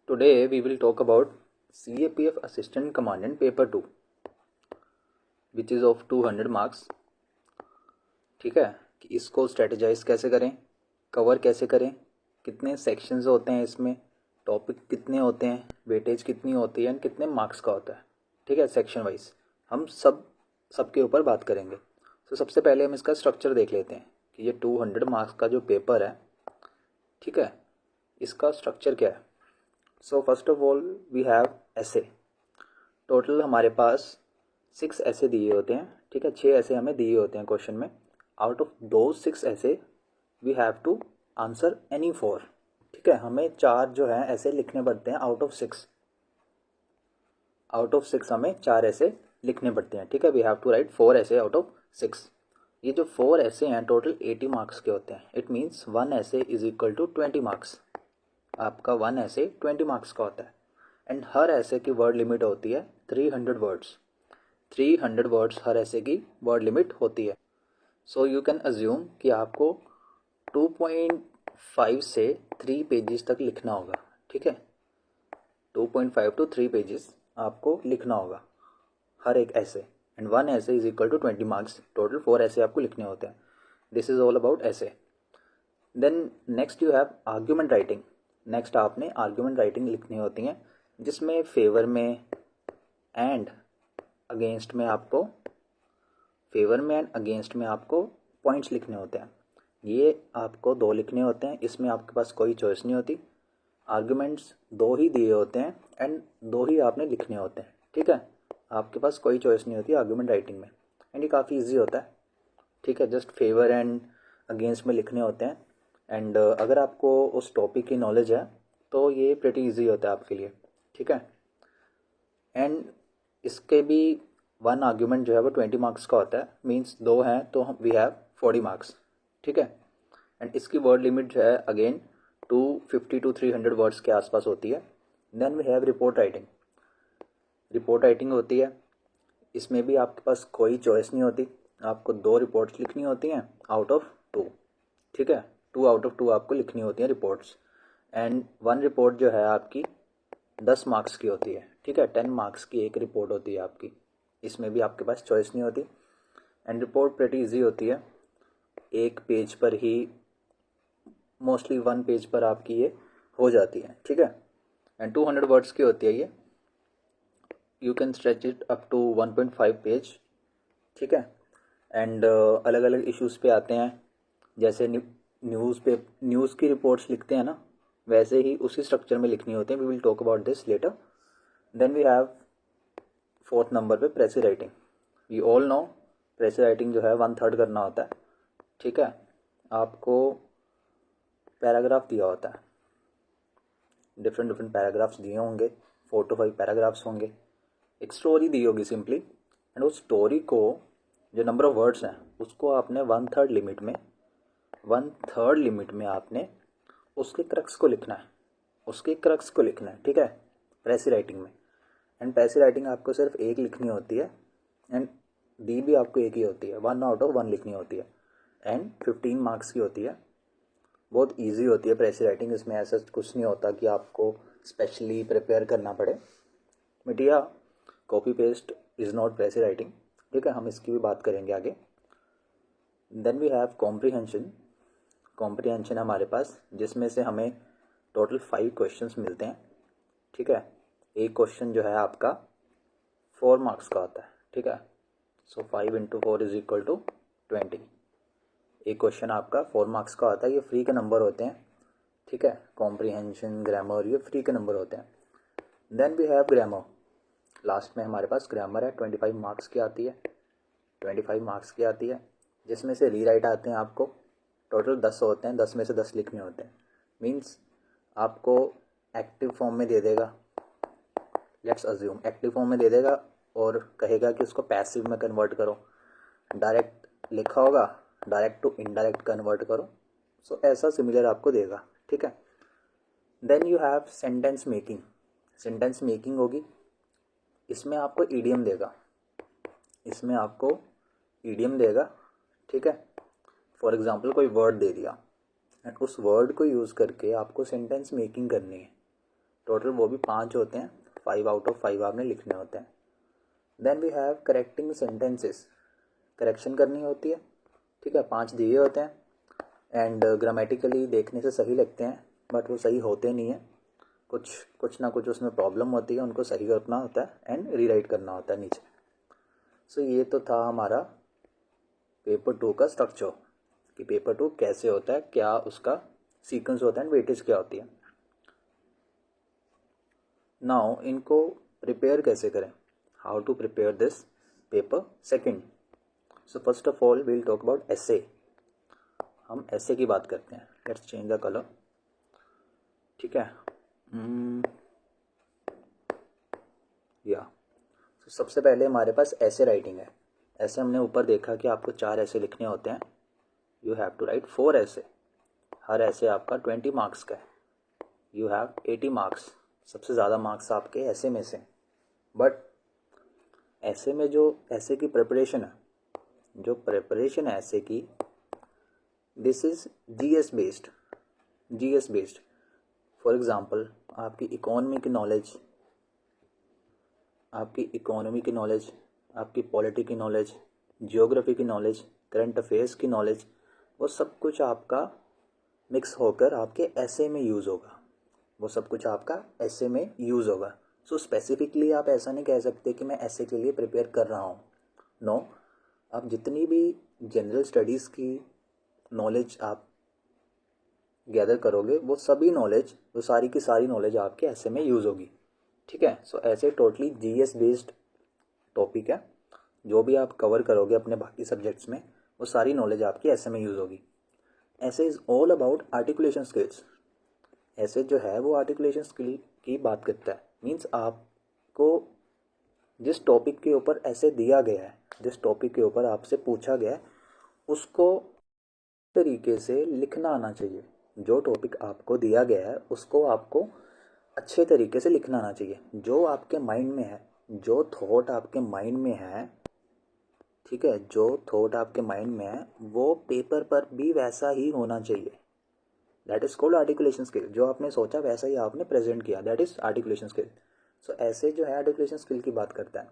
Today we will talk about CAPF Assistant Commandant Paper 2 which is of 200 marks. ठीक है कि इसको strategise कैसे करें, कवर कैसे करें, कितने सेक्शंस होते हैं इसमें, टॉपिक कितने होते हैं, वेटेज कितनी होती है एंड कितने मार्क्स का होता है. ठीक है, सेक्शन वाइज हम सबके ऊपर बात करेंगे. तो सबसे पहले हम इसका स्ट्रक्चर देख लेते हैं कि ये 200 मार्क्स का जो पेपर है, ठीक है, इसका स्ट्रक्चर क्या है. So first of all we have essays. Total हमारे पास 6 ऐसे दिए होते हैं. ठीक है, 6 ऐसे हमें दिए होते हैं क्वेश्चन में. आउट ऑफ दो 6 essays we have to answer any 4. ठीक है, हमें 4 जो है ऐसे लिखने पड़ते हैं आउट ऑफ 6. आउट ऑफ 6 हमें 4 ऐसे लिखने पड़ते हैं. ठीक है, वी हैव टू राइट 4 ऐसे आउट ऑफ 6. ये जो 4 ऐसे हैं टोटल 80 मार्क्स के होते हैं. It means 1 essays is equal to 20 marks. आपका 1 ऐसे 20 मार्क्स का होता है. एंड हर ऐसे की वर्ड लिमिट होती है 300 वर्ड्स. 300 वर्ड्स हर ऐसे की वर्ड लिमिट होती है. सो यू कैन अज्यूम कि आपको 2.5 से 3 पेजेस तक लिखना होगा. ठीक है, 2.5 to 3 पेजेस आपको लिखना होगा हर एक ऐसे. And 1 essays is equal to 20 marks. Total 4 essays आपको लिखने होते हैं. This is all about essays. Then next you have argument writing. Next आपने आर्ग्यूमेंट राइटिंग लिखनी होती हैं जिसमें फेवर में एंड अगेंस्ट में आपको पॉइंट्स लिखने होते हैं. ये आपको 2 लिखने होते हैं. इसमें आपके पास कोई चॉइस नहीं होती. आर्ग्यूमेंट्स 2 ही दिए होते हैं एंड 2 ही आपने लिखने होते हैं. ठीक है, आपके पास कोई चॉइस नहीं होती आर्ग्यूमेंट राइटिंग में. एंड ये काफ़ी ईजी होता है. ठीक है, जस्ट फेवर एंड अगेंस्ट में लिखने होते हैं. एंड अगर आपको उस टॉपिक की नॉलेज है तो ये प्रेटी इजी होता है आपके लिए. ठीक है, एंड इसके भी 1 आर्ग्यूमेंट जो है वो 20 मार्क्स का होता है. मीन्स 2 हैं तो हम वी हैव 40 मार्क्स. ठीक है, एंड इसकी वर्ड लिमिट जो है अगेन 250 to 300 वर्ड्स के आसपास होती है. Then we have report writing. Report writing होती है. इसमें भी आपके पास कोई चॉइस नहीं होती. आपको 2 रिपोर्ट्स लिखनी होती हैं आउट ऑफ 2. ठीक है, 2 आउट ऑफ 2 आपको लिखनी होती हैं रिपोर्ट्स. एंड 1 रिपोर्ट जो है आपकी 10 मार्क्स की होती है. ठीक है, 10 मार्क्स की एक रिपोर्ट होती है आपकी. इसमें भी आपके पास चॉइस नहीं होती. एंड रिपोर्ट प्रेटी इजी होती है. एक पेज पर ही मोस्टली 1 पेज पर आपकी ये हो जाती है. ठीक है, एंड 200 वर्ड्स की होती है ये. You can stretch it up to 1.5 page. ठीक है, एंड अलग अलग इश्यूज़ पे आते हैं. जैसे न्यूज़ की रिपोर्ट्स लिखते हैं ना, वैसे ही उसी स्ट्रक्चर में लिखनी होती है. We will talk about this letter. Then we have 4th number पे precis writing. We all know precis writing जो है 1/3 करना होता है. ठीक है, आपको पैराग्राफ दिया होता है. डिफरेंट पैराग्राफ्स दिए होंगे. 4 to 5 पैराग्राफ्स होंगे. एक स्टोरी दी होगी सिंपली. एंड उस स्टोरी को जो नंबर ऑफ वर्ड्स हैं उसको आपने 1/3 लिमिट में आपने उसके क्रक्स को लिखना है. ठीक है, प्रेसी राइटिंग में. एंड प्रेसी राइटिंग आपको सिर्फ एक लिखनी होती है. एंड दी भी आपको एक ही होती है. 1 आउट ऑफ 1 लिखनी होती है. एंड 15 मार्क्स की होती है. बहुत इजी होती है प्रेसी राइटिंग. इसमें ऐसा कुछ नहीं होता कि आपको स्पेशली प्रिपेयर करना पड़े. बट या copy paste is not प्रेसी writing. ठीक है, हम इसकी भी बात करेंगे आगे. देन वी हैव कॉम्प्रिहेंशन हमारे पास, जिसमें से हमें टोटल 5 क्वेश्चंस मिलते हैं. ठीक है, एक क्वेश्चन जो है आपका 4 मार्क्स का होता है. ठीक है, सो 5 into 4 इज इक्वल टू 20. एक क्वेश्चन आपका 4 मार्क्स का होता है. ये फ्री के नंबर होते हैं. ठीक है, कॉम्प्रिहेंशन, ग्रामर, ये फ्री के नंबर होते हैं. Then we have grammar. Last में हमारे पास ग्रामर है. 25 मार्क्स की आती है. जिसमें से रीराइट आते हैं आपको. टोटल 10 होते हैं. 10 में से 10 लिखने होते हैं. मीन्स आपको एक्टिव फॉर्म में दे देगा. लेट्स अज्यूम एक्टिव फॉर्म में दे देगा और कहेगा कि उसको पैसिव में कन्वर्ट करो. डायरेक्ट लिखा होगा, डायरेक्ट टू इनडायरेक्ट कन्वर्ट करो. सो ऐसा सिमिलर आपको देगा. ठीक है, then you have sentence making होगी. इसमें आपको ईडियम देगा. ठीक है, फॉर एग्जांपल कोई वर्ड दे दिया एंड उस वर्ड को यूज़ करके आपको सेंटेंस मेकिंग करनी है. टोटल वो भी 5 होते हैं, 5 आउट ऑफ 5 आपने लिखने होते हैं। Then we have correcting sentences, correction करनी होती है, ठीक है। 5 दिए होते हैं एंड ग्रामेटिकली देखने से सही लगते हैं बट वो सही होते नहीं है, कुछ ना कुछ उसमें प्रॉब्लम होती है, उनको सही करना होता है एंड रीराइट करना होता है नीचे। सो ये तो था हमारा पेपर 2 का स्ट्रक्चर कि पेपर 2 कैसे होता है, क्या उसका सीक्वेंस होता है एंड वेटेज क्या होती है। नाउ इनको प्रिपेयर कैसे करें, how to prepare this paper second. So first of all we'll talk about essay. हम एसे की बात करते हैं। लेट्स चेंज द कलर, ठीक है। या तो सबसे पहले हमारे पास ऐसे राइटिंग है। ऐसे हमने ऊपर देखा कि आपको 4 ऐसे लिखने होते हैं। यू हैव टू राइट 4 ऐसे। हर ऐसे आपका 20 मार्क्स का है। You have 80 marks. सबसे ज़्यादा मार्क्स आपके ऐसे में से। बट ऐसे में जो ऐसे की प्रिपरेशन है, जो प्रिपरेशन है ऐसे की, this is GS based. GS based for example आपकी इकोनॉमी की नॉलेज, आपकी पॉलिटी की नॉलेज, जियोग्राफी की नॉलेज, करंट अफेयर्स की नॉलेज, वो सब कुछ आपका मिक्स होकर आपके ऐसे में यूज़ होगा। वो सब कुछ आपका ऐसे में यूज़ होगा। सो स्पेसिफिकली आप ऐसा नहीं कह सकते कि मैं ऐसे के लिए प्रिपेयर कर रहा हूँ। नो, आप जितनी भी जनरल स्टडीज़ की नॉलेज आप गैदर करोगे, वो सभी नॉलेज, वो सारी की सारी नॉलेज आपके ऐसे में यूज़ होगी, ठीक है। सो ऐसे टोटली जीएस बेस्ड टॉपिक है। जो भी आप कवर करोगे अपने बाकी सब्जेक्ट्स में, वो सारी नॉलेज आपकी ऐसे में यूज़ होगी। ऐसे is all about articulation skills. ऐसे जो है वो आर्टिकुलेशन स्किल की बात करता है। मीन्स आपको जिस टॉपिक के ऊपर ऐसे दिया गया है, जिस टॉपिक के ऊपर आपसे पूछा गया है, उसको तरीके से लिखना आना चाहिए। जो टॉपिक आपको दिया गया है उसको आपको अच्छे तरीके से लिखना आना चाहिए। जो आपके माइंड में है, जो थॉट आपके माइंड में है, ठीक है, जो थॉट आपके माइंड में है वो पेपर पर भी वैसा ही होना चाहिए। That is called articulation skill. जो आपने सोचा वैसा ही आपने प्रेजेंट किया, दैट इज आर्टिकुलेशन स्किल। सो ऐसे जो है आर्टिकुलेशन स्किल की बात करता है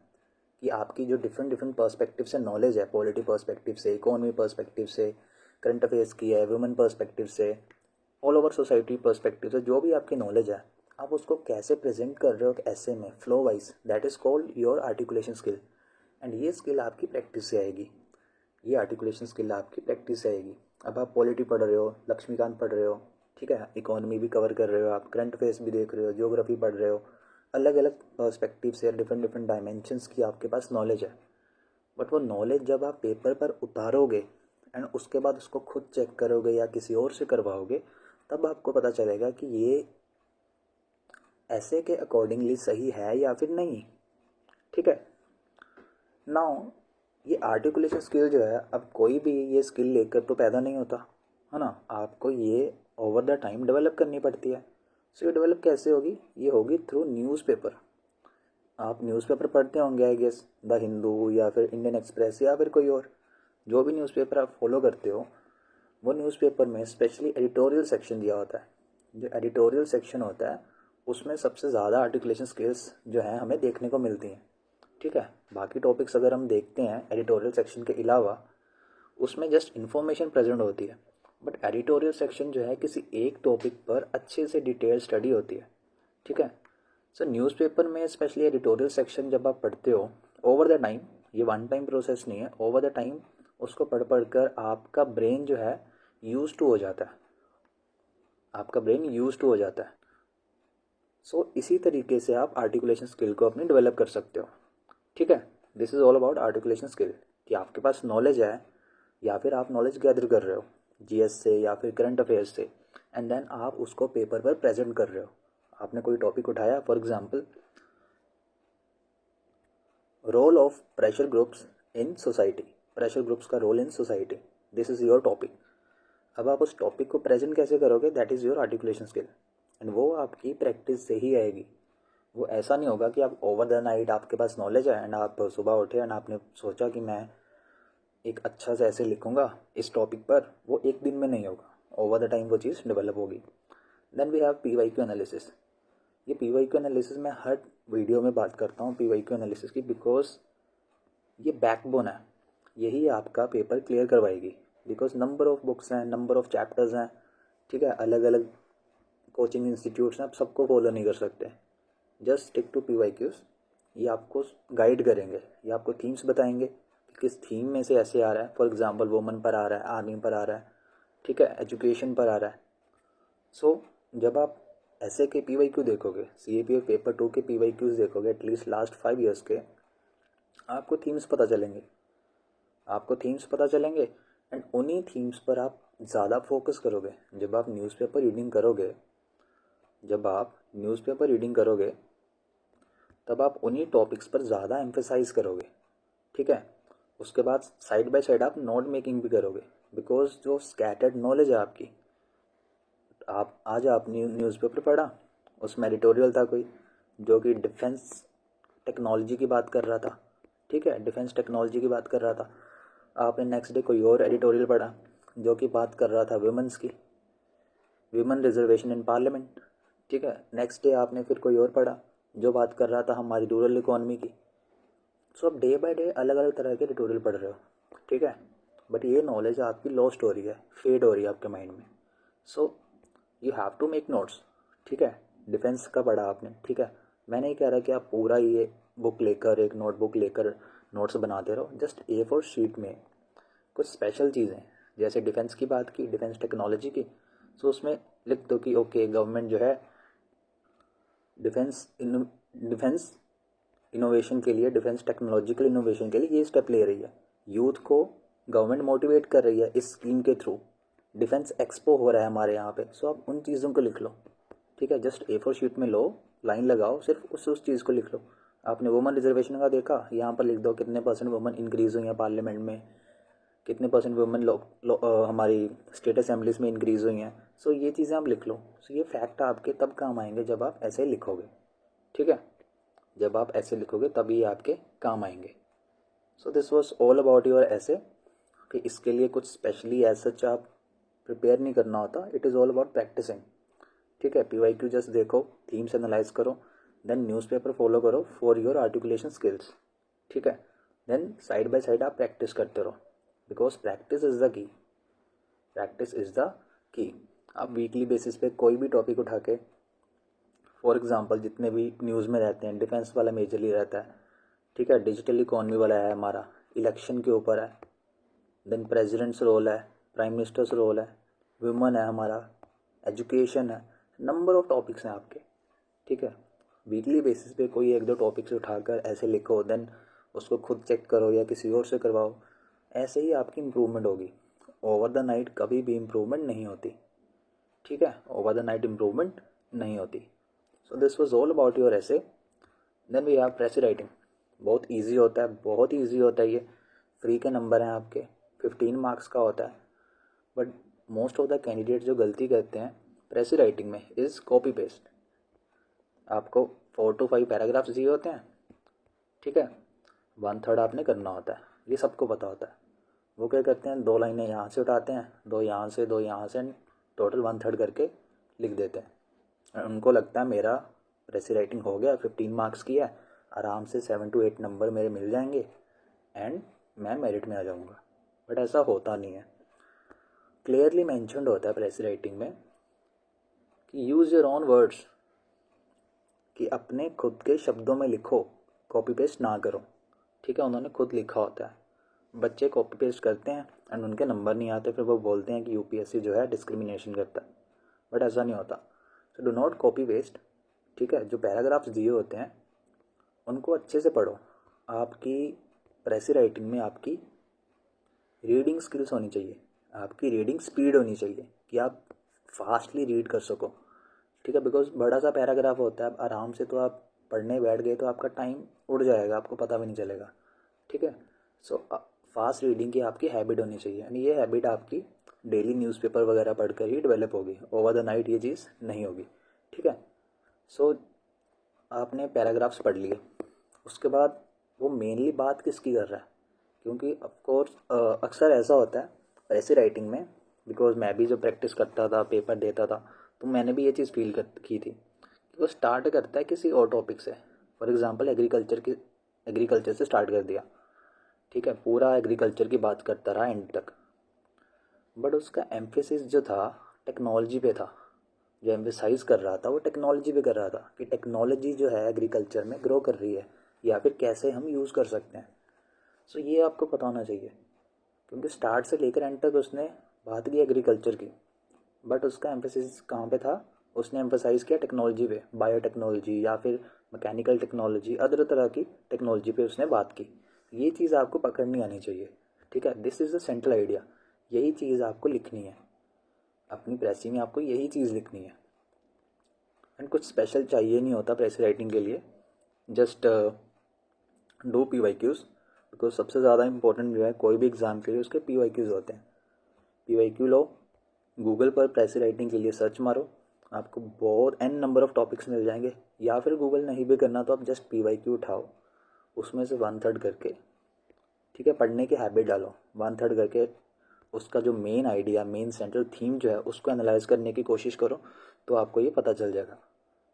कि आपकी जो डिफरेंट डिफरेंट पर्सपेक्टिव से नॉलेज है, पॉलिटी पर्सपेक्टिव से, इकोनॉमी पर्सपेक्टिव से, करंट अफेयर्स की है, वुमेन पर्सपेक्टिव से, ऑल ओवर सोसाइटी पर्सपेक्टिव से, जो भी आपकी नॉलेज है आप उसको कैसे प्रेजेंट कर रहे हो ऐसे में flow wise, that is called your articulation skill. And ये स्किल आपकी प्रैक्टिस से आएगी। ये आर्टिकुलेशन स्किल आपकी प्रैक्टिस से आएगी। अब आप पॉलिटी पढ़ रहे हो, लक्ष्मीकांत पढ़ रहे हो, ठीक है, इकोनॉमी भी कवर कर रहे हो, आप करंट अफेयर्स भी देख रहे हो, ज्योग्राफी पढ़ रहे हो, अलग अलग पर्सपेक्टिव से डिफरेंट डिफरेंट डायमेंशंस की आपके पास नॉलेज है। बट वो नॉलेज जब आप पेपर पर उतारोगे एंड उसके बाद उसको खुद चेक करोगे या किसी और से करवाओगे, तब आपको पता चलेगा कि ये ऐसे के अकॉर्डिंगली सही है या फिर नहीं, ठीक है। नाउ ये आर्टिकुलेशन स्किल जो है, अब कोई भी ये स्किल लेकर तो पैदा नहीं होता है ना, आपको ये ओवर द टाइम डेवलप करनी पड़ती है। सो ये डेवलप कैसे होगी, ये होगी थ्रू न्यूज़पेपर। आप न्यूज़पेपर पढ़ते होंगे आई गेस, द हिंदू या फिर इंडियन एक्सप्रेस या फिर कोई और, जो भी न्यूज़पेपर आप फॉलो करते हो, वो न्यूज़पेपर में स्पेशली एडिटोरियल सेक्शन दिया होता है। जो एडिटोरियल सेक्शन होता है उसमें सबसे ज़्यादा आर्टिकुलेशन स्किल्स जो हैं हमें देखने को मिलती हैं, ठीक है। बाकी टॉपिक्स अगर हम देखते हैं एडिटोरियल सेक्शन के अलावा, उसमें जस्ट इन्फॉर्मेशन प्रेजेंट होती है। बट एडिटोरियल सेक्शन जो है किसी एक टॉपिक पर अच्छे से डिटेल स्टडी होती है, ठीक है। सो न्यूज़पेपर में स्पेशली एडिटोरियल सेक्शन जब आप पढ़ते हो, ओवर द टाइम, ये वन टाइम प्रोसेस नहीं है, ओवर द टाइम उसको पढ़ पढ़ कर आपका ब्रेन जो है यूज टू हो जाता है, आपका ब्रेन यूज टू हो जाता है। सो इसी तरीके से आप आर्टिकुलेशन स्किल को अपनी डेवलप कर सकते हो, ठीक है। This is all about articulation skill कि आपके पास नॉलेज है या फिर आप नॉलेज गैदर कर रहे हो जीएस से या फिर करंट अफेयर्स से, एंड देन आप उसको पेपर पर प्रेजेंट कर रहे हो। आपने कोई टॉपिक उठाया, for example role of pressure groups in society, pressure groups का role in society, this is your topic. अब आप उस टॉपिक को प्रेजेंट कैसे करोगे, that is your articulation skill, and वो आपकी प्रैक्टिस से ही आएगी। वो ऐसा नहीं होगा कि आप ओवर द नाइट आपके पास नॉलेज है एंड आप सुबह उठे एंड आपने सोचा कि मैं एक अच्छा से ऐसे लिखूंगा इस टॉपिक पर, वो एक दिन में नहीं होगा, ओवर द टाइम वो चीज़ डेवलप होगी। Then we have PYQ analysis. ये PYQ एनालिसिस मैं हर वीडियो में बात करता हूँ PYQ एनालिसिस की, बिकॉज ये बैकबोन है, यही आपका पेपर क्लियर करवाएगी। बिकॉज नंबर ऑफ बुक्स हैं, नंबर ऑफ चैप्टर्स हैं, ठीक है, अलग अलग कोचिंग इंस्टीट्यूट्स हैं, आप सबको फॉलो नहीं कर सकते। Just stick to PYQs। ये आपको गाइड करेंगे, ये आपको थीम्स बताएंगे कि किस थीम में से ऐसे आ रहा है। फॉर एग्जांपल वुमन पर आ रहा है, आर्मी पर आ रहा है, ठीक है, एजुकेशन पर आ रहा है। सो जब आप ऐसे के PYQ देखोगे, CAPF पेपर 2 के PYQs देखोगे एटलीस्ट लास्ट 5 ईयर्स के, आपको थीम्स पता चलेंगे, एंड उन्हीं थीम्स पर आप ज़्यादा फोकस करोगे। जब आप न्यूज़पेपर रीडिंग करोगे तब आप उन्हीं टॉपिक्स पर ज़्यादा एम्फेसाइज करोगे, ठीक है। उसके बाद साइड बाय साइड आप नोट मेकिंग भी करोगे, बिकॉज जो स्कैटर्ड नॉलेज है आपकी, आप आज आपने न्यूज़पेपर पढ़ा, उसमें एडिटोरियल था कोई जो कि डिफेंस टेक्नोलॉजी की बात कर रहा था, ठीक है, डिफेंस टेक्नोलॉजी की बात कर रहा था। आपने नेक्स्ट डे कोई और एडिटोरियल पढ़ा जो कि बात कर रहा था वुमेंस की, विमेन रिजर्वेशन इन पार्लियामेंट, ठीक है। नेक्स्ट डे आपने फिर कोई और पढ़ा जो बात कर रहा था हमारी रूरल इकोनॉमी की। सो आप डे बाय डे अलग अलग तरह के एडिटोरियल पढ़ रहे हो, ठीक है, बट ये नॉलेज आपकी लॉस्ट हो रही है, फेड हो रही है आपके माइंड में। So you have to make notes, ठीक है। डिफेंस का पढ़ा आपने, ठीक है, मैं नहीं कह रहा कि आप पूरा ये बुक लेकर, एक नोटबुक लेकर नोट्स बनाते रहो। जस्ट A4 शीट में कुछ स्पेशल चीज़ें, जैसे डिफेंस की बात की, डिफेंस टेक्नोलॉजी की, सो उसमें लिख दो कि ओके गवर्नमेंट जो है डिफेंस इनोवेशन के लिए, डिफेंस टेक्नोलॉजिकल इनोवेशन के लिए ये स्टेप ले रही है। यूथ को गवर्नमेंट मोटिवेट कर रही है इस स्कीम के थ्रू। डिफेंस एक्सपो हो रहा है हमारे यहाँ पे, सो आप उन चीज़ों को लिख लो, ठीक है। जस्ट A4 शीट में लो, लाइन लगाओ, सिर्फ उस चीज़ को लिख लो। आपने वुमन रिजर्वेशन का देखा, यहाँ पर लिख दो कितने % वुमन इंक्रीज़ हुई हैं पार्लियामेंट में, कितने % वुमेन हमारी स्टेट असेंबलीज में इंक्रीज़ हुई हैं। सो ये चीज़ें आप लिख लो। सो ये फैक्ट आपके तब काम आएंगे जब आप ऐसे लिखोगे, ठीक है, जब आप ऐसे लिखोगे तभी आपके काम आएंगे। सो this was all about your ऐसे, कि इसके लिए कुछ स्पेशली एज सच आप प्रिपेयर नहीं करना होता, it is all about practising, ठीक है। PYQ जस्ट देखो, थीम्स एनालाइज करो, देन न्यूज़पेपर फॉलो करो फॉर योर आर्टिकुलेशन स्किल्स, ठीक है। देन साइड बाय साइड आप प्रैक्टिस करते रहो, because practice is the key. आप वीकली बेसिस पे कोई भी टॉपिक उठा के, फॉर एग्जांपल जितने भी न्यूज़ में रहते हैं, डिफेंस वाला मेजरली रहता है, ठीक है, डिजिटल इकॉनमी वाला है हमारा, इलेक्शन के ऊपर है, देन प्रेसिडेंट्स रोल है, प्राइम मिनिस्टर्स रोल है, वुमेन है हमारा, एजुकेशन है, नंबर ऑफ टॉपिक्स हैं आपके, ठीक है। वीकली बेसिस पे कोई 1-2 टॉपिक्स उठाकर ऐसे लिखो, देन उसको खुद चेक करो या किसी और से करवाओ, ऐसे ही आपकी इम्प्रूवमेंट होगी। ओवर द नाइट कभी भी इम्प्रूवमेंट नहीं होती, ठीक है, ओवर द नाइट इम्प्रूवमेंट नहीं होती। So this was all about your essay. Then we have precis writing. बहुत ईजी होता है, बहुत ही ईजी होता है ये। फ्री के नंबर हैं आपके, 15 मार्क्स का होता है। But most of the candidate जो गलती करते हैं प्रेस राइटिंग में इज़ कॉपी पेस्ट। आपको 4 to 5 पैराग्राफ्स दिए होते हैं, ठीक है, 1/3 आपने करना होता है, ये सबको पता होता है। वो क्या करते हैं, 2 लाइनें यहाँ से उठाते हैं, 2 यहाँ से, 2 यहाँ से, टोटल 1/3 करके लिख देते हैं। उनको लगता है मेरा प्रेस राइटिंग हो गया, 15 मार्क्स की है, आराम से 7 to 8 नंबर मेरे मिल जाएंगे एंड मैं मेरिट में आ जाऊँगा। बट ऐसा होता नहीं है। क्लियरली मैंशनड होता है प्रेस राइटिंग में कि यूज़ योर ओन वर्ड्स, कि अपने खुद के शब्दों में लिखो, कॉपी पेस्ट ना करो, ठीक है। उन्होंने खुद लिखा होता है, बच्चे कॉपी पेस्ट करते हैं एंड उनके नंबर नहीं आते, फिर वो बोलते हैं कि UPSC जो है डिस्क्रिमिनेशन करता है, बट ऐसा नहीं होता। So do not copy paste, ठीक है। जो पैराग्राफ्स दिए होते हैं उनको अच्छे से पढ़ो। आपकी प्रेस राइटिंग में आपकी रीडिंग स्किल्स होनी चाहिए, आपकी रीडिंग स्पीड होनी चाहिए कि आप फास्टली रीड कर सको, ठीक है। बिकॉज बड़ा सा पैराग्राफ होता है, आराम से तो आप पढ़ने बैठ गए तो आपका टाइम उड़ जाएगा, आपको पता भी नहीं चलेगा, ठीक है। सो फास्ट रीडिंग की आपकी हैबिट होनी चाहिए, यानी ये हैबिट आपकी डेली न्यूज़पेपर वगैरह पढ़कर ही डेवलप होगी, ओवर द नाइट ये चीज़ नहीं होगी, ठीक है। सो आपने पैराग्राफ्स पढ़ लिए, उसके बाद वो मेनली बात किसकी कर रहा है, क्योंकि ऑफकोर्स अक्सर ऐसा होता है ऐसे राइटिंग में, बिकॉज मैं भी जब प्रैक्टिस करता था, पेपर देता था, तो मैंने भी ये चीज़ फील की थी कि वो स्टार्ट करता है किसी और टॉपिक से। फॉर एग्जांपल एग्रीकल्चर से स्टार्ट कर दिया, ठीक है, पूरा एग्रीकल्चर की बात करता रहा एंड तक, बट उसका एम्फेसिस जो था टेक्नोलॉजी पे था। जो एम्फेसाइज कर रहा था वो टेक्नोलॉजी पे कर रहा था कि टेक्नोलॉजी जो है एग्रीकल्चर में ग्रो कर रही है या फिर कैसे हम यूज़ कर सकते हैं। सो ये आपको पता होना चाहिए, क्योंकि स्टार्ट से लेकर एंड तक उसने बात की एग्रीकल्चर की, बट उसका एम्फेसिस कहाँ पे था? उसने एम्फेसाइज किया टेक्नोलॉजी पे, बायोटेक्नोलॉजी या फिर मैकेनिकल टेक्नोलॉजी, अदर तरह की टेक्नोलॉजी पे उसने बात की। ये चीज़ आपको पकड़नी आनी चाहिए, ठीक है। This is the central idea. यही चीज़ आपको लिखनी है अपनी प्रेसी में, आपको यही चीज़ लिखनी है। एंड कुछ स्पेशल चाहिए नहीं होता प्रेसी राइटिंग के लिए, जस्ट डू PYQs, बिकॉज सबसे ज़्यादा इंपॉर्टेंट जो है कोई भी एग्ज़ाम के लिए उसके PYQs होते हैं। PYQ लो, गूगल पर प्रेसी राइटिंग के लिए सर्च मारो, आपको बहुत n नंबर ऑफ़ टॉपिक्स मिल जाएंगे। या फिर गूगल नहीं भी करना तो आप जस्ट PYQ उठाओ, उसमें से 1/3 करके, ठीक है, पढ़ने की हैबिट डालो, 1/3 करके उसका जो main idea, main central theme जो है उसको एनालाइज करने की कोशिश करो, तो आपको ये पता चल जाएगा।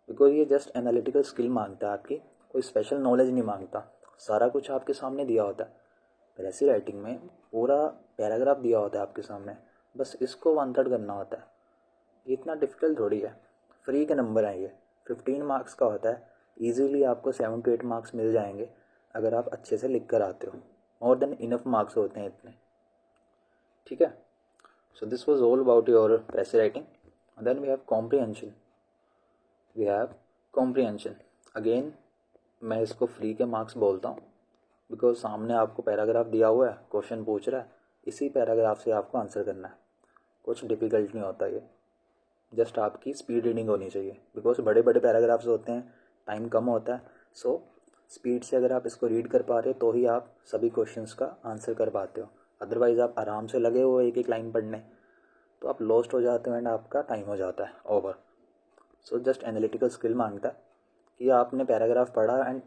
बिकॉज ये जस्ट एनालिटिकल स्किल मांगता है आपकी, कोई स्पेशल नॉलेज नहीं मांगता। सारा कुछ आपके सामने दिया होता है, प्रेसी राइटिंग में पूरा पैराग्राफ दिया होता है आपके सामने, बस इसको 1/3 करना होता है। ये इतना डिफिकल्ट थोड़ी है। फ्री के नंबर हैं ये, 15 मार्क्स का होता है। ईजीली आपको 7 to 8 मार्क्स मिल जाएंगे अगर आप अच्छे से लिख कर आते हो। मोर देन इनफ मार्क्स होते हैं इतने, ठीक है। So this was all about your precis writing. Then we have comprehension. Again मैं इसको फ्री के मार्क्स बोलता हूँ, बिकॉज सामने आपको पैराग्राफ दिया हुआ है, क्वेश्चन पूछ रहा है, इसी पैराग्राफ से आपको आंसर करना है। कुछ डिफ़िकल्ट नहीं होता ये, जस्ट आपकी स्पीड रीडिंग होनी चाहिए, बिकॉज बड़े बड़े पैराग्राफ्स होते हैं, टाइम कम होता है। सो स्पीड से अगर आप इसको रीड कर पा रहे हो तो ही आप सभी क्वेश्चंस का आंसर कर पाते हो। अदरवाइज़ आप आराम से लगे हो एक एक लाइन पढ़ने, तो आप लॉस्ट हो जाते हो एंड आपका टाइम हो जाता है over. So just analytical skill मांगता है कि आपने पैराग्राफ पढ़ा एंड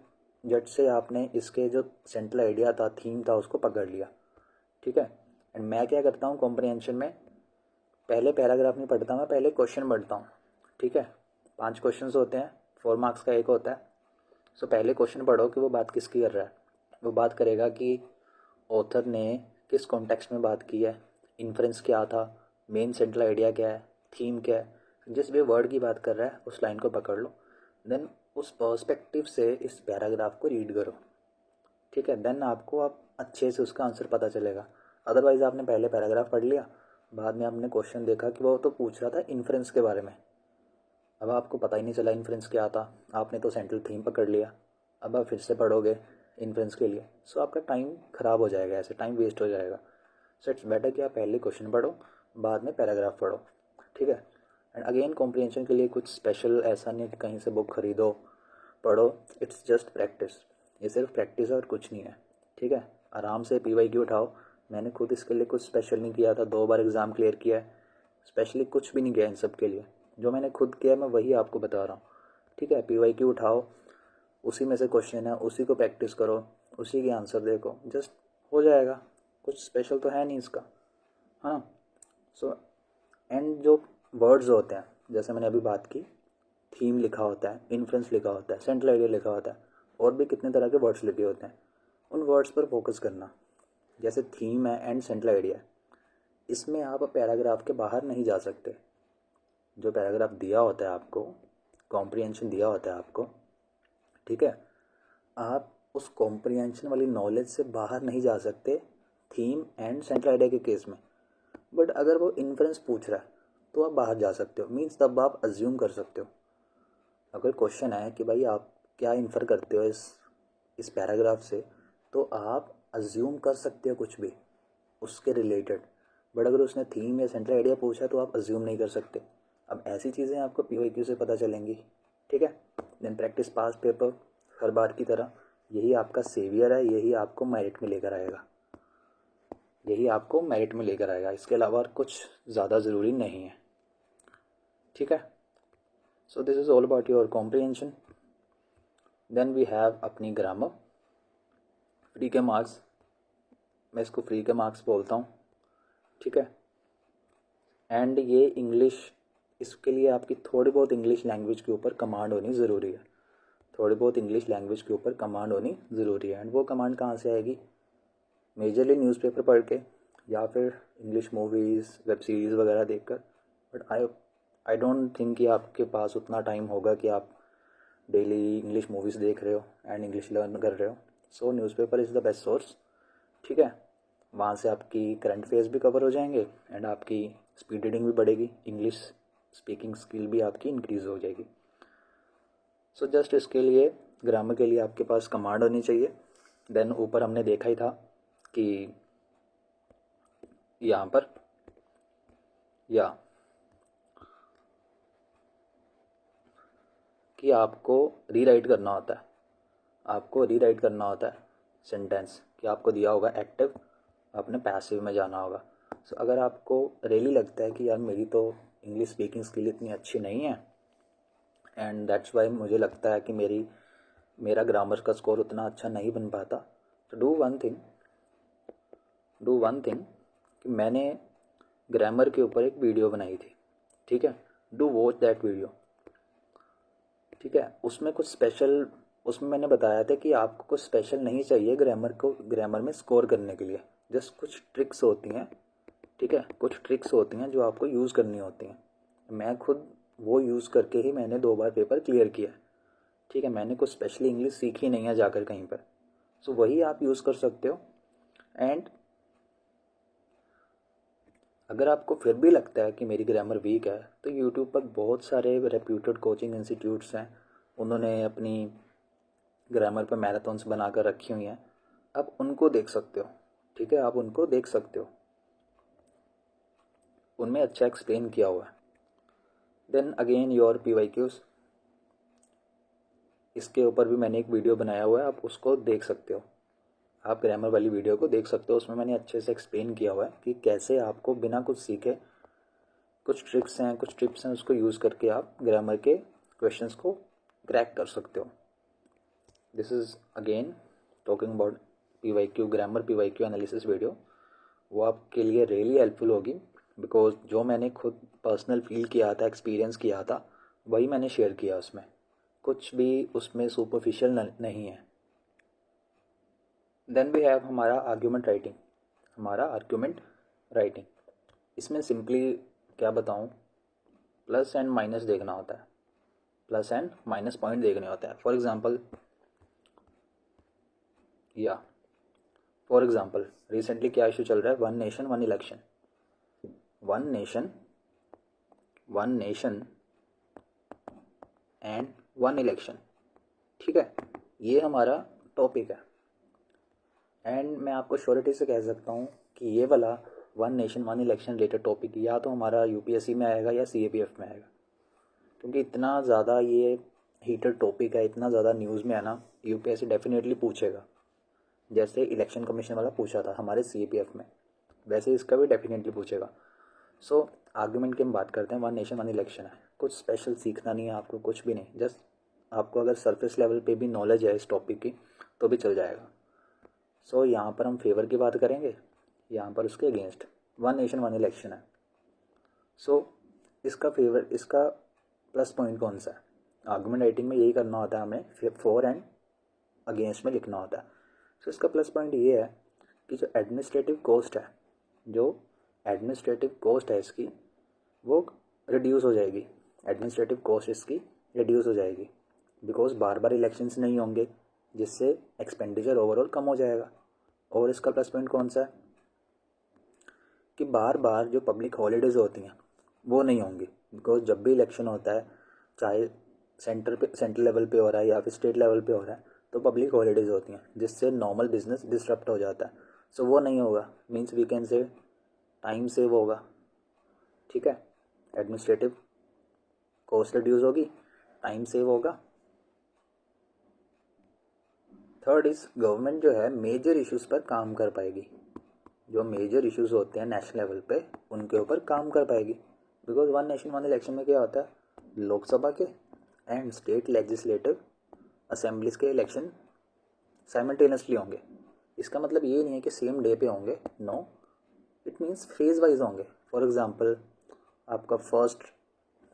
झट से आपने इसके जो सेंट्रल आइडिया था, थीम था, उसको पकड़ लिया, ठीक है। एंड मैं क्या करता हूँ कॉम्प्रिहेंशन में, पहले पैराग्राफ नहीं पढ़ता, मैं पहले क्वेश्चन पढ़ता हूँ, ठीक है। 5 क्वेश्चन होते हैं, 4 मार्क्स का एक होता है। सो पहले क्वेश्चन पढ़ो कि वो बात किसकी कर रहा है। वो बात करेगा कि ऑथर ने किस कॉन्टेक्स्ट में बात की है, इन्फ्रेंस क्या था, मेन सेंट्रल आइडिया क्या है, थीम क्या है। जिस भी वर्ड की बात कर रहा है उस लाइन को पकड़ लो, देन उस पर्सपेक्टिव से इस पैराग्राफ को रीड करो, ठीक है। देन आपको आप अच्छे से उसका आंसर पता चलेगा। अदरवाइज़ आपने पहले पैराग्राफ पढ़ लिया, बाद में आपने क्वेश्चन देखा कि वो तो पूछ रहा था इन्फ्रेंस के बारे में, अब आपको पता ही नहीं चला इन्फ्रेंस क्या था, आपने तो सेंट्रल थीम पकड़ लिया। अब आप फिर से पढ़ोगे इन्फ्रेंस के लिए, सो आपका टाइम ख़राब हो जाएगा, ऐसे टाइम वेस्ट हो जाएगा। सो इट्स बेटर कि आप पहले क्वेश्चन पढ़ो, बाद में पैराग्राफ पढ़ो, ठीक है। एंड अगेन कॉम्प्रिहेंशन के लिए कुछ स्पेशल ऐसा नहीं कि कहीं से बुक खरीदो पढ़ो, इट्स जस्ट प्रैक्टिस। ये सिर्फ प्रैक्टिस है और कुछ नहीं है, ठीक है। आराम से PYQ उठाओ। मैंने खुद इसके लिए कुछ स्पेशल नहीं किया था, 2 बार एग्ज़ाम क्लियर किया है, स्पेशली कुछ भी नहीं किया इन सब के लिए। जो मैंने खुद किया मैं वही आपको बता रहा हूँ, ठीक है। PYQ उठाओ, उसी में से क्वेश्चन है, उसी को प्रैक्टिस करो, उसी के आंसर देखो, जस्ट हो जाएगा। कुछ स्पेशल तो है नहीं इसका, हाँ। सो एंड जो वर्ड्स होते हैं, जैसे मैंने अभी बात की, थीम लिखा होता है, इन्फ्लुएंस लिखा होता है, सेंट्रल आइडिया लिखा होता है, और भी कितने तरह के वर्ड्स लिखे होते हैं, उन वर्ड्स पर फोकस करना। जैसे थीम है एंड सेंट्रल आइडिया, इसमें आप पैराग्राफ के बाहर नहीं जा सकते। जो पैराग्राफ दिया होता है आपको, कॉम्प्रिहेंशन दिया होता है आपको, ठीक है, आप उस कॉम्प्रिहेंशन वाली नॉलेज से बाहर नहीं जा सकते थीम एंड सेंट्रल आइडिया के केस में। बट अगर वो इन्फ्रेंस पूछ रहा है तो आप बाहर जा सकते हो, मीन्स तब आप अज्यूम कर सकते हो। अगर क्वेश्चन है कि भाई आप क्या इन्फर करते हो इस पैराग्राफ से, तो आप अज्यूम कर सकते हो कुछ भी उसके रिलेटेड। बट अगर उसने थीम या सेंट्रल आइडिया पूछा तो आप अज्यूम नहीं कर सकते। अब ऐसी चीज़ें आपको PYQ से पता चलेंगी, ठीक है। देन प्रैक्टिस पास पेपर, हर बार की तरह यही आपका सेवियर है, यही आपको मेरिट में लेकर आएगा, यही आपको मेरिट में लेकर आएगा। इसके अलावा कुछ ज़्यादा ज़रूरी नहीं है, ठीक है। So this is all about your comprehension. Then we have अपनी ग्रामर, फ्री के मार्क्स, मैं इसको फ्री के मार्क्स बोलता हूँ, ठीक है। एंड ये इंग्लिश इसके लिए आपकी थोड़ी बहुत इंग्लिश लैंग्वेज के ऊपर कमांड होनी ज़रूरी है, थोड़ी बहुत इंग्लिश लैंग्वेज के ऊपर कमांड होनी ज़रूरी है। एंड वो कमांड कहाँ से आएगी? मेजरली न्यूज़पेपर पढ़ के या फिर इंग्लिश मूवीज़ वेब सीरीज़ वगैरह देखकर। बट आई डोंट थिंक कि आपके पास उतना टाइम होगा कि आप डेली इंग्लिश मूवीज़ देख रहे हो एंड इंग्लिश लर्न कर रहे हो। सो newspaper is the best source, ठीक है। वहाँ से आपकी करंट अफेयर्स भी कवर हो जाएंगे एंड आपकी स्पीड रीडिंग भी बढ़ेगी, इंग्लिश स्पीकिंग स्किल भी आपकी इंक्रीज़ हो जाएगी। सो जस्ट इसके लिए ग्रामर के लिए आपके पास कमांड होनी चाहिए। देन ऊपर हमने देखा ही था कि यहाँ पर या कि आपको रीराइट करना होता है, आपको रीराइट करना होता है सेंटेंस, कि आपको दिया होगा एक्टिव, आपने पैसिव में जाना होगा। सो अगर आपको रियली लगता है कि यार मेरी तो इंग्लिश स्पीकिंग स्किल इतनी अच्छी नहीं है एंड दैट्स वाई मुझे लगता है कि मेरा ग्रामर का स्कोर उतना अच्छा नहीं बन पाता, तो डू वन थिंग कि मैंने ग्रामर के ऊपर एक वीडियो बनाई थी, ठीक है। डू वॉच दैट वीडियो, ठीक है। उसमें मैंने बताया था कि आपको कुछ स्पेशल नहीं चाहिए ग्रामर में स्कोर करने के लिए। जस्ट कुछ ट्रिक्स होती हैं, ठीक है, कुछ ट्रिक्स होती हैं जो आपको यूज़ करनी होती हैं। मैं खुद वो यूज़ करके ही मैंने 2 बार पेपर क्लियर किया, ठीक है। मैंने कुछ स्पेशली इंग्लिश सीखी नहीं है जाकर कहीं पर, सो वही आप यूज़ कर सकते हो। एंड अगर आपको फिर भी लगता है कि मेरी ग्रामर वीक है, तो यूट्यूब पर बहुत सारे रेप्यूटेड कोचिंग इंस्टीट्यूट्स हैं, उन्होंने अपनी ग्रामर पर मैराथन्स बना कर रखी हुई हैं, आप उनको देख सकते हो, ठीक है। आप उनको देख सकते हो, उनमें अच्छा एक्सप्लेन किया हुआ है। देन अगेन योर PYQs, इसके ऊपर भी मैंने एक वीडियो बनाया हुआ है, आप उसको देख सकते हो, आप ग्रामर वाली वीडियो को देख सकते हो। उसमें मैंने अच्छे से एक्सप्लेन किया हुआ है कि कैसे आपको बिना कुछ सीखे कुछ ट्रिक्स हैं, कुछ टिप्स हैं, उसको यूज़ करके आप ग्रामर के क्वेश्चंस को क्रैक कर सकते हो। This is again talking about PYQ, grammar PYQ analysis video. वो आपके लिए रियली हेल्पफुल होगी, बिकॉज जो मैंने खुद पर्सनल फील किया था, एक्सपीरियंस किया था, वही मैंने शेयर किया। उसमें कुछ भी उसमें सुपरफिशियल नहीं है। देन वी हैव हमारा आर्ग्यूमेंट राइटिंग। इसमें सिंपली क्या बताऊँ, प्लस एंड माइनस देखना होता है, प्लस एंड माइनस पॉइंट देखने होता है। फॉर एग्जाम्पल रिसेंटली क्या इशू चल रहा है? One nation one election, one nation and one election, ठीक है। ये हमारा टॉपिक है एंड मैं आपको श्योरिटी से कह सकता हूँ कि ये वाला one nation one election related topic या तो हमारा UPSC में आएगा या CAPF में आएगा, क्योंकि इतना ज़्यादा ये हीटेड टॉपिक है, इतना ज़्यादा न्यूज़ में है ना। UPSC डेफिनेटली पूछेगा, जैसे इलेक्शन कमीशन वाला पूछा था हमारे CAPF में, वैसे इसका भी डेफिनेटली पूछेगा। सो आर्गूमेंट की हम बात करते हैं, वन नेशन वन इलेक्शन है, कुछ स्पेशल सीखना नहीं है आपको, कुछ भी नहीं। जस्ट आपको अगर सरफेस लेवल पे भी नॉलेज है इस टॉपिक की तो भी चल जाएगा। सो यहाँ पर हम फेवर की बात करेंगे, यहाँ पर उसके against one nation one election है। सो इसका प्लस पॉइंट कौन सा है? आर्गूमेंट राइटिंग में यही करना होता है हमें, फॉर एंड अगेंस्ट में लिखना होता है। सो इसका प्लस पॉइंट ये है कि जो एडमिनिस्ट्रेटिव कॉस्ट है इसकी, वो रिड्यूस हो जाएगी। एडमिनिस्ट्रेटिव कॉस्ट इसकी रिड्यूस हो जाएगी, बिकॉज बार बार इलेक्शंस नहीं होंगे, जिससे एक्सपेंडिचर ओवरऑल कम हो जाएगा। और इसका प्लस पॉइंट कौन सा है कि बार बार जो पब्लिक हॉलीडेज़ होती हैं वो नहीं होंगी, बिकॉज जब भी इलेक्शन होता है, चाहे सेंट्रल लेवल पे हो रहा है या फिर स्टेट लेवल पे हो रहा है, तो पब्लिक हॉलीडेज़ होती हैं, जिससे नॉर्मल बिजनेस डिसरप्ट हो जाता है। सो वो नहीं होगा, means we can say time save होगा, ठीक है। एडमिनिस्ट्रेटिव कॉस्ट रिड्यूस होगी, टाइम सेव होगा। थर्ड इज़ गवर्नमेंट जो है मेजर इश्यूज़ पर काम कर पाएगी, जो मेजर इश्यूज़ होते हैं नेशनल लेवल पे उनके ऊपर काम कर पाएगी। Because one nation one election में क्या होता है, लोकसभा के एंड स्टेट लेजिस्लेटिव असेंबलीज के इलेक्शन साइमल्टेनियसली होंगे। इसका मतलब ये नहीं है कि सेम डे पे होंगे, no, it means phase wise होंगे। फॉर एग्ज़ाम्पल आपका फर्स्ट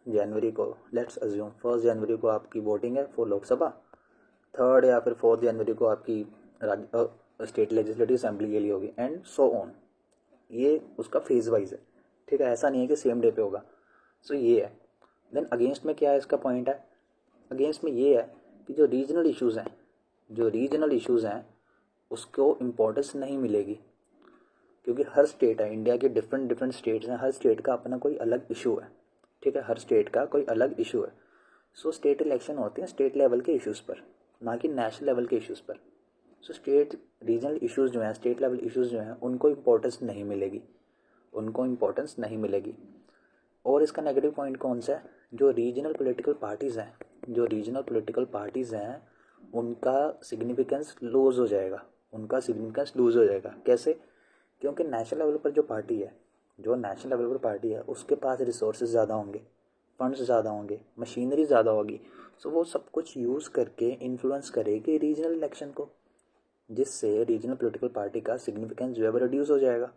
जनवरी को, लेट्स अज्यूम 1 जनवरी को आपकी वोटिंग है फॉर लोकसभा, 3 या फिर 4 जनवरी को आपकी स्टेट लेजिस्लेटिव असेंबली के लिए होगी, एंड सो ऑन। ये उसका फेज वाइज है, ठीक है, ऐसा नहीं है कि सेम डे पे होगा। सो ये है। देन अगेंस्ट में क्या है इसका पॉइंट है, अगेंस्ट में ये है कि जो रीजनल इश्यूज़ हैं उसको इम्पोर्टेंस नहीं मिलेगी, क्योंकि हर स्टेट है, इंडिया के डिफरेंट स्टेट्स हैं, हर स्टेट का अपना कोई अलग इशू है, ठीक है, हर स्टेट का कोई अलग इशू है। सो स्टेट इलेक्शन होते हैं स्टेट लेवल के इश्यूज़ पर, ना कि नेशनल लेवल के इश्यूज़ पर। सो स्टेट रीजनल इश्यूज़ जो हैं, स्टेट लेवल इश्यूज़ जो हैं, उनको इम्पोर्टेंस नहीं मिलेगी। और इसका नेगेटिव पॉइंट कौन सा है, जो रीजनल पॉलिटिकल पार्टीज़ हैं उनका सिग्निफिकेंस लूज़ हो जाएगा, कैसे? क्योंकि नेशनल लेवल पर जो नेशनल लेवल पर पार्टी है उसके पास रिसोर्सेज ज़्यादा होंगे, फंड्स ज़्यादा होंगे, मशीनरी ज़्यादा होगी। सो वो सब कुछ यूज़ करके इन्फ्लुएंस करेगी रीजनल इलेक्शन को, जिससे रीजनल पॉलिटिकल पार्टी का सिग्निफिकेंस जो है वो रिड्यूस हो जाएगा,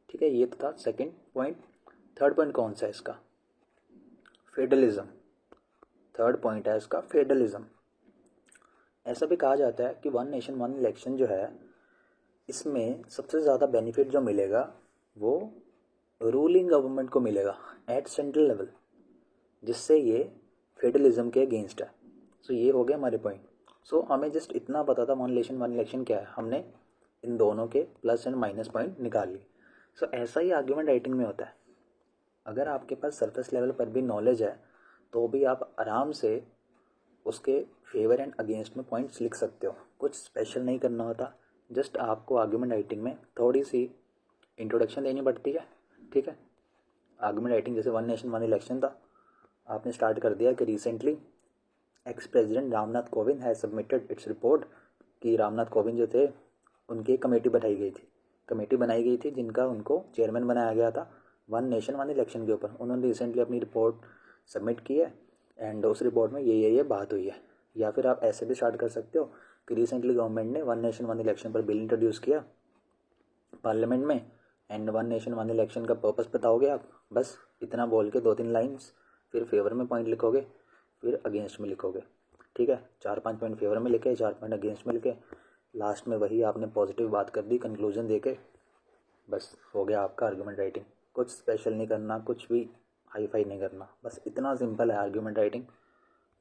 ठीक है। ये तो था सेकंड पॉइंट। थर्ड पॉइंट कौन सा है इसका, फेडरलिज्म। थर्ड पॉइंट है इसका फेडरलिज्म। ऐसा भी कहा जाता है कि 1 नेशन 1 इलेक्शन जो है, इसमें सबसे ज़्यादा बेनिफिट जो मिलेगा वो रूलिंग गवर्नमेंट को मिलेगा एट सेंट्रल लेवल, जिससे ये फेडरलिज्म के अगेंस्ट है। सो ये हो गया हमारे पॉइंट। सो हमें जस्ट इतना पता था 1 नेशन 1 इलेक्शन क्या है, हमने इन दोनों के प्लस एंड माइनस पॉइंट निकाल लिए। सो ऐसा ही आर्ग्यूमेंट राइटिंग में होता है। अगर आपके पास सरफेस लेवल पर भी नॉलेज है तो भी आप आराम से उसके फेवर एंड अगेंस्ट में पॉइंट्स लिख सकते हो, कुछ स्पेशल नहीं करना होता। जस्ट आपको आर्ग्यूमेंट राइटिंग में थोड़ी सी इंट्रोडक्शन देनी पड़ती है, ठीक है। आर्ग्यूमेंट राइटिंग जैसे 1 नेशन 1 इलेक्शन था, आपने स्टार्ट कर दिया कि recently ex president Ramnath Kovind has submitted its report, कि रामनाथ कोविंद जो थे उनकी एक कमेटी बनाई गई थी जिनका उनको चेयरमैन बनाया गया था 1 नेशन 1 इलेक्शन के ऊपर। उन्होंने रिसेंटली अपनी रिपोर्ट सबमिट की है एंड उस रिपोर्ट में ये बात हुई है। या फिर आप ऐसे भी स्टार्ट कर सकते हो कि रिसेंटली गवर्नमेंट ने 1 नेशन 1 इलेक्शन पर बिल इंट्रोड्यूस किया पार्लियामेंट में, एंड 1 नेशन 1 इलेक्शन का पर्पस बताओगे आप, बस इतना बोल के 2-3 लाइन्स, फिर फेवर में पॉइंट लिखोगे, फिर अगेंस्ट में लिखोगे, ठीक है। 4-5 पॉइंट फेवर में लिखे, 4 पॉइंट अगेंस्ट में लिखे, लास्ट में वही आपने पॉजिटिव बात कर दी कंक्लूजन देके, बस हो गया आपका आर्ग्यूमेंट राइटिंग। कुछ स्पेशल नहीं करना, कुछ भी हाई फाई नहीं करना, बस इतना सिंपल है आर्ग्यूमेंट राइटिंग।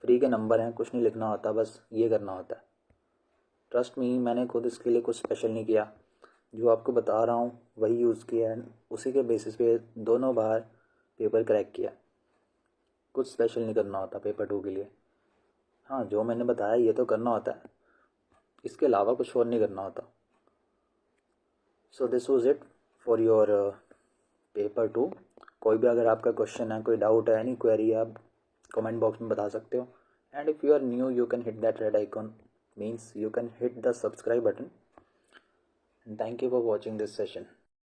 फ्री के नंबर हैं, कुछ नहीं लिखना होता, बस ये करना होता है। ट्रस्ट मी, मैंने खुद इसके लिए कुछ स्पेशल नहीं किया, जो आपको बता रहा हूँ वही यूज़ किया है, उसी के बेसिस पे दोनों बार पेपर क्रैक किया। कुछ स्पेशल नहीं करना होता पेपर 2 के लिए। हाँ, जो मैंने बताया ये तो करना होता है, इसके अलावा कुछ और नहीं करना होता। सो this was it for your paper 2। कोई भी अगर आपका क्वेश्चन है, कोई डाउट है, एनी क्वेरी, आप कमेंट बॉक्स में बता सकते हो। And if you are new you can hit that red icon, means you can hit the subscribe button. And thank you for watching this session.